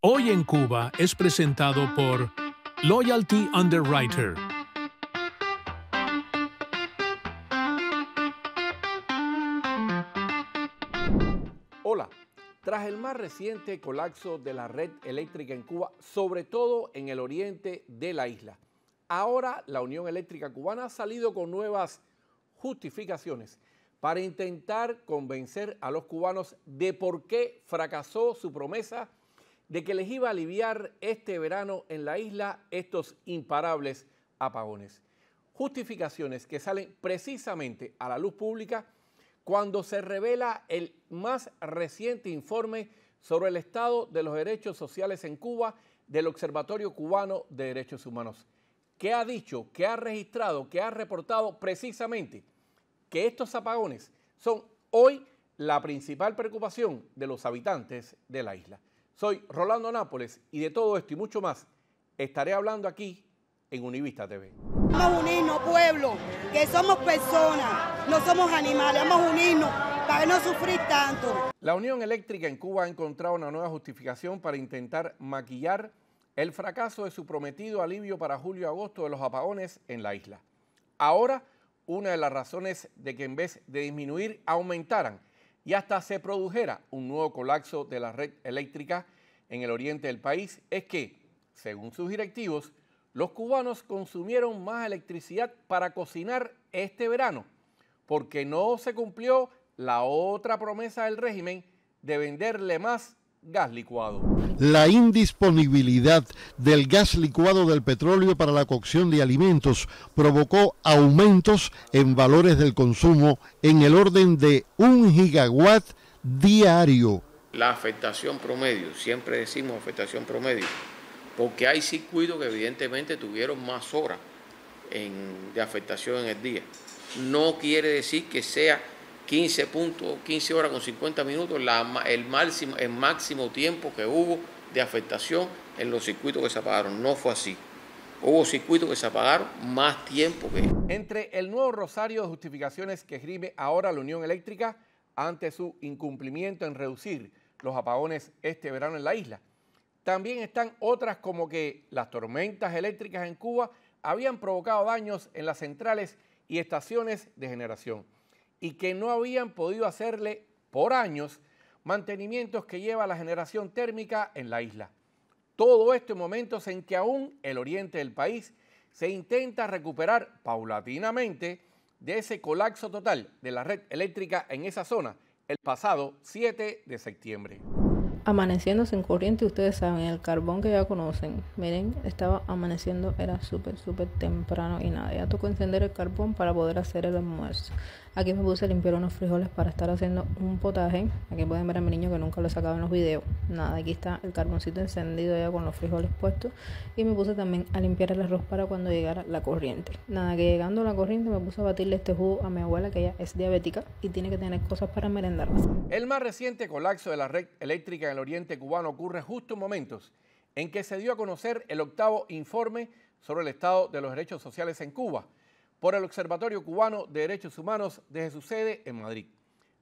Hoy en Cuba es presentado por Loyalty Underwriter. Hola, tras el más reciente colapso de la red eléctrica en Cuba, sobre todo en el oriente de la isla, ahora la Unión Eléctrica Cubana ha salido con nuevas justificaciones para intentar convencer a los cubanos de por qué fracasó su promesa de que les iba a aliviar este verano en la isla estos imparables apagones. Justificaciones que salen precisamente a la luz pública cuando se revela el más reciente informe sobre el estado de los derechos sociales en Cuba del Observatorio Cubano de Derechos Humanos, que ha dicho, que ha registrado, que ha reportado precisamente que estos apagones son hoy la principal preocupación de los habitantes de la isla. Soy Rolando Nápoles y de todo esto y mucho más estaré hablando aquí en Univista TV. Vamos a unirnos, pueblo, que somos personas, no somos animales, vamos a unirnos para no sufrir tanto. La Unión Eléctrica en Cuba ha encontrado una nueva justificación para intentar maquillar el fracaso de su prometido alivio para julio y agosto de los apagones en la isla. Ahora, una de las razones de que en vez de disminuir, aumentaran y hasta se produjera un nuevo colapso de la red eléctrica en el oriente del país es que, según sus directivos, los cubanos consumieron más electricidad para cocinar este verano, porque no se cumplió la otra promesa del régimen de venderle más gas licuado. La indisponibilidad del gas licuado del petróleo para la cocción de alimentos provocó aumentos en valores del consumo en el orden de 1 gigawatt diario. La afectación promedio, siempre decimos afectación promedio, porque hay circuitos que evidentemente tuvieron más horas de afectación en el día. No quiere decir que sea 15 horas con 50 minutos el máximo tiempo que hubo de afectación en los circuitos que se apagaron. No fue así. Hubo circuitos que se apagaron más tiempo que... Entre el nuevo rosario de justificaciones que escribe ahora la Unión Eléctrica ante su incumplimiento en reducir los apagones este verano en la isla, también están otras como que las tormentas eléctricas en Cuba habían provocado daños en las centrales y estaciones de generación y que no habían podido hacerle por años mantenimientos que lleva la generación térmica en la isla. Todo esto en momentos en que aún el oriente del país se intenta recuperar paulatinamente de ese colapso total de la red eléctrica en esa zona el pasado 7 de septiembre. Amaneciendo sin corriente, ustedes saben, el carbón que ya conocen. Miren, estaba amaneciendo, era súper temprano y nada, ya tocó encender el carbón para poder hacer el almuerzo. Aquí me puse a limpiar unos frijoles para estar haciendo un potaje. Aquí pueden ver a mi niño que nunca lo he sacado en los videos. Nada, aquí está el carboncito encendido ya con los frijoles puestos. Y me puse también a limpiar el arroz para cuando llegara la corriente. Nada, que llegando la corriente me puse a batirle este jugo a mi abuela, que ella es diabética y tiene que tener cosas para merendarlas. El más reciente colapso de la red eléctrica en el oriente cubano ocurre justo en momentos en que se dio a conocer el 8º informe sobre el estado de los derechos sociales en Cuba por el Observatorio Cubano de Derechos Humanos desde su sede en Madrid.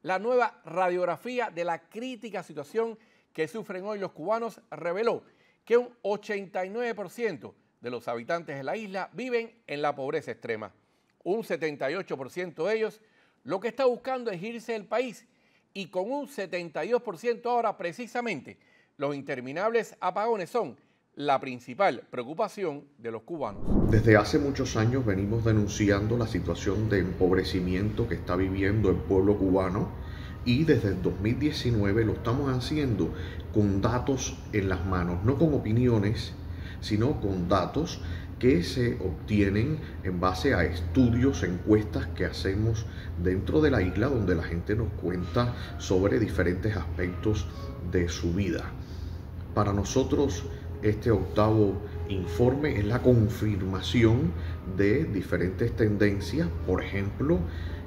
La nueva radiografía de la crítica situación que sufren hoy los cubanos reveló que un 89% de los habitantes de la isla viven en la pobreza extrema. Un 78% de ellos lo que está buscando es irse del país y con un 72% ahora precisamente los interminables apagones son la principal preocupación de los cubanos. Desde hace muchos años venimos denunciando la situación de empobrecimiento que está viviendo el pueblo cubano y desde el 2019 lo estamos haciendo con datos en las manos, no con opiniones, sino con datos que se obtienen en base a estudios, encuestas que hacemos dentro de la isla, donde la gente nos cuenta sobre diferentes aspectos de su vida. Para nosotros, este 8º informe es la confirmación de diferentes tendencias, por ejemplo,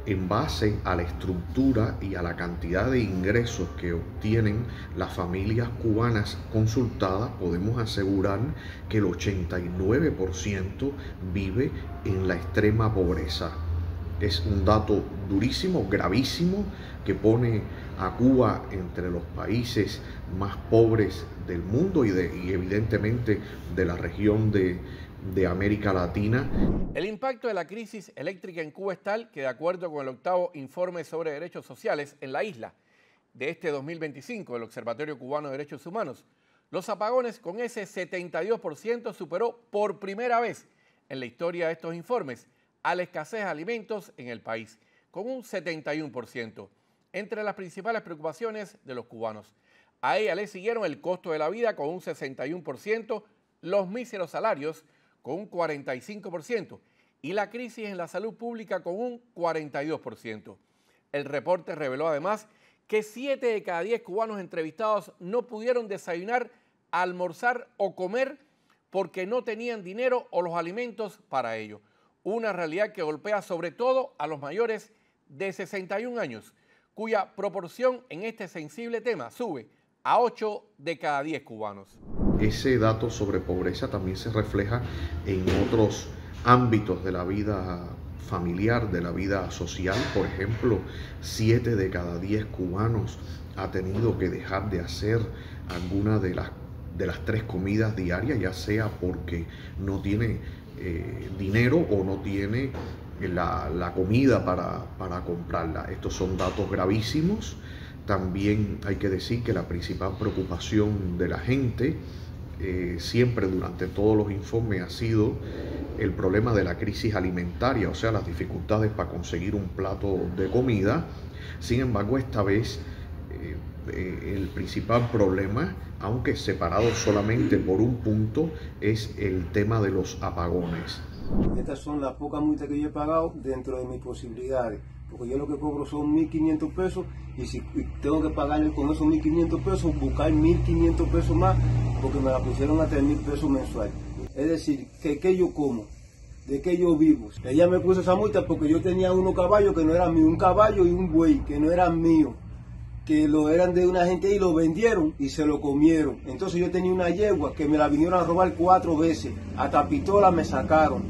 en base a la estructura y a la cantidad de ingresos que obtienen las familias cubanas consultadas, podemos asegurar que el 89% vive en la extrema pobreza. Es un dato durísimo, gravísimo, que pone a Cuba entre los países más pobres del mundo y evidentemente de la región de América Latina. El impacto de la crisis eléctrica en Cuba es tal que, de acuerdo con el 8º informe sobre derechos sociales en la isla de este 2025 del Observatorio Cubano de Derechos Humanos, los apagones con ese 72% superó por primera vez en la historia de estos informes a la escasez de alimentos en el país, con un 71%, entre las principales preocupaciones de los cubanos. A ella le siguieron el costo de la vida con un 61%, los míseros salarios con un 45% y la crisis en la salud pública con un 42%. El reporte reveló además que 7 de cada 10 cubanos entrevistados no pudieron desayunar, almorzar o comer porque no tenían dinero o los alimentos para ello. Una realidad que golpea sobre todo a los mayores de 61 años, cuya proporción en este sensible tema sube a 8 de cada 10 cubanos. Ese dato sobre pobreza también se refleja en otros ámbitos de la vida familiar, de la vida social. Por ejemplo, 7 de cada 10 cubanos ha tenido que dejar de hacer alguna de las 3 comidas diarias, ya sea porque no tiene dinero o no tiene la comida para comprarla. Estos son datos gravísimos. También hay que decir que la principal preocupación de la gente siempre durante todos los informes ha sido el problema de la crisis alimentaria, o sea, las dificultades para conseguir un plato de comida. Sin embargo, esta vez el principal problema, aunque separado solamente por un punto, es el tema de los apagones. Estas son las pocas multas que yo he pagado dentro de mis posibilidades, porque yo lo que cobro son 1.500 pesos y si tengo que pagarle con esos 1.500 pesos, buscar 1.500 pesos más, porque me la pusieron a 3.000 pesos mensuales. Es decir, ¿qué yo como? ¿De qué yo vivo? Ella me puso esa multa porque yo tenía unos caballos que no eran míos, un caballo y un buey que no eran míos, que lo eran de una gente y lo vendieron y se lo comieron. Entonces yo tenía una yegua que me la vinieron a robar 4 veces, hasta pistola me sacaron,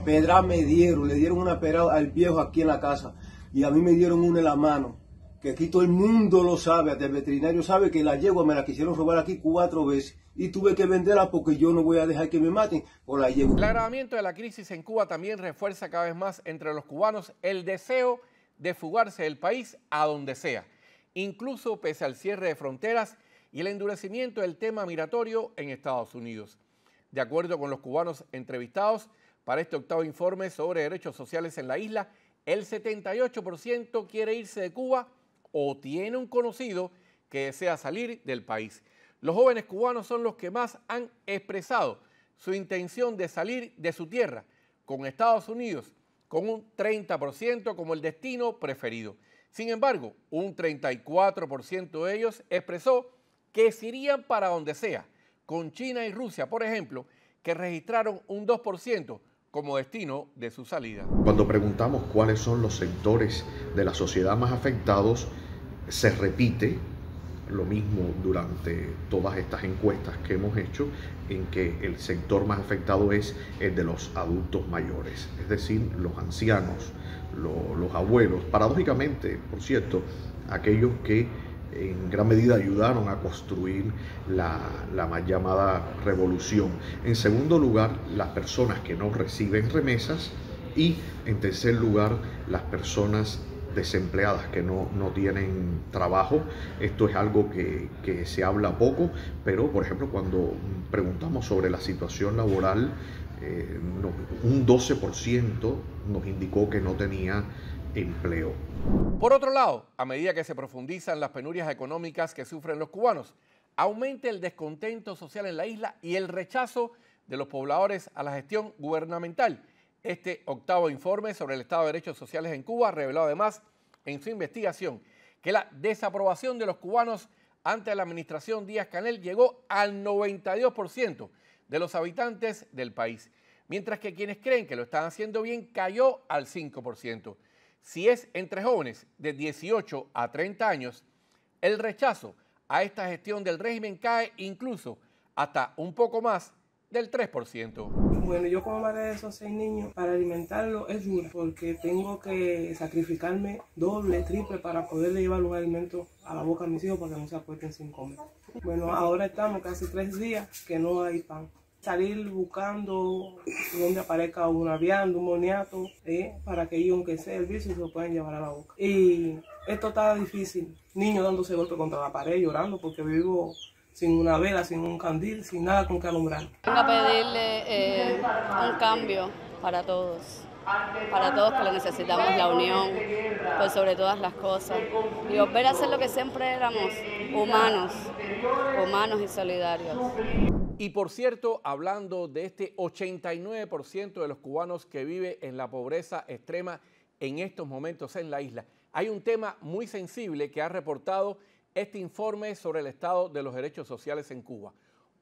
pedra me dieron, le dieron una pedra al viejo aquí en la casa y a mí me dieron una en la mano, que aquí todo el mundo lo sabe, hasta el veterinario sabe que la yegua me la quisieron robar aquí 4 veces y tuve que venderla porque yo no voy a dejar que me maten por la yegua. El agravamiento de la crisis en Cuba también refuerza cada vez más entre los cubanos el deseo de fugarse del país a donde sea, incluso pese al cierre de fronteras y el endurecimiento del tema migratorio en Estados Unidos. De acuerdo con los cubanos entrevistados para este 8º informe sobre derechos sociales en la isla, el 78% quiere irse de Cuba o tiene un conocido que desea salir del país. Los jóvenes cubanos son los que más han expresado su intención de salir de su tierra, con Estados Unidos, con un 30% como el destino preferido. Sin embargo, un 34% de ellos expresó que se irían para donde sea, con China y Rusia, por ejemplo, que registraron un 2% como destino de su salida. Cuando preguntamos cuáles son los sectores de la sociedad más afectados, se repite lo mismo durante todas estas encuestas que hemos hecho, en que el sector más afectado es el de los adultos mayores, es decir, los ancianos, los abuelos, paradójicamente, por cierto, aquellos que en gran medida ayudaron a construir la mal llamada revolución. En segundo lugar, las personas que no reciben remesas y en tercer lugar, las personas desempleadas que no tienen trabajo. Esto es algo que se habla poco, pero por ejemplo cuando preguntamos sobre la situación laboral, un 12% nos indicó que no tenía empleo. Por otro lado, a medida que se profundizan las penurias económicas que sufren los cubanos, aumenta el descontento social en la isla y el rechazo de los pobladores a la gestión gubernamental. Este 8º informe sobre el estado de derechos sociales en Cuba reveló además en su investigación que la desaprobación de los cubanos ante la administración Díaz-Canel llegó al 92% de los habitantes del país, mientras que quienes creen que lo están haciendo bien cayó al 5%. Si es entre jóvenes de 18 a 30 años, el rechazo a esta gestión del régimen cae incluso hasta un poco más del 3%. Bueno, yo como madre de esos 6 niños, para alimentarlos es dura, porque tengo que sacrificarme doble, triple para poderle llevar un alimento a la boca a mis hijos para que no se acuesten sin comer. Bueno, ahora estamos casi 3 días que no hay pan. Salir buscando donde aparezca una vianda, un moniato, para que ellos, aunque sea el vicio, se lo puedan llevar a la boca. Y esto está difícil. Niños dándose golpe contra la pared, llorando porque vivo sin una vela, sin un candil, sin nada con que alumbrar. Vengo a pedirle un cambio para todos que lo necesitamos, la unión, pues sobre todas las cosas. Y volver a ser lo que siempre éramos, humanos y solidarios. Y por cierto, hablando de este 89% de los cubanos que vive en la pobreza extrema en estos momentos en la isla, hay un tema muy sensible que ha reportado este informe sobre el estado de los derechos sociales en Cuba.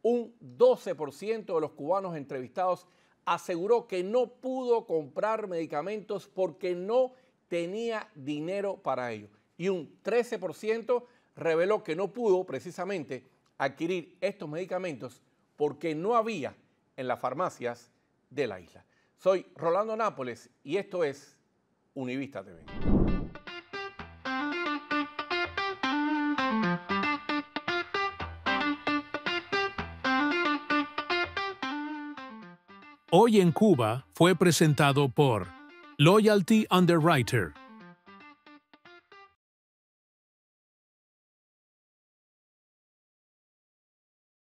Un 12% de los cubanos entrevistados aseguró que no pudo comprar medicamentos porque no tenía dinero para ello. Y un 13% reveló que no pudo precisamente adquirir estos medicamentos porque no había en las farmacias de la isla. Soy Rolando Nápoles y esto es Univista TV. Hoy en Cuba fue presentado por Loyalty Underwriter.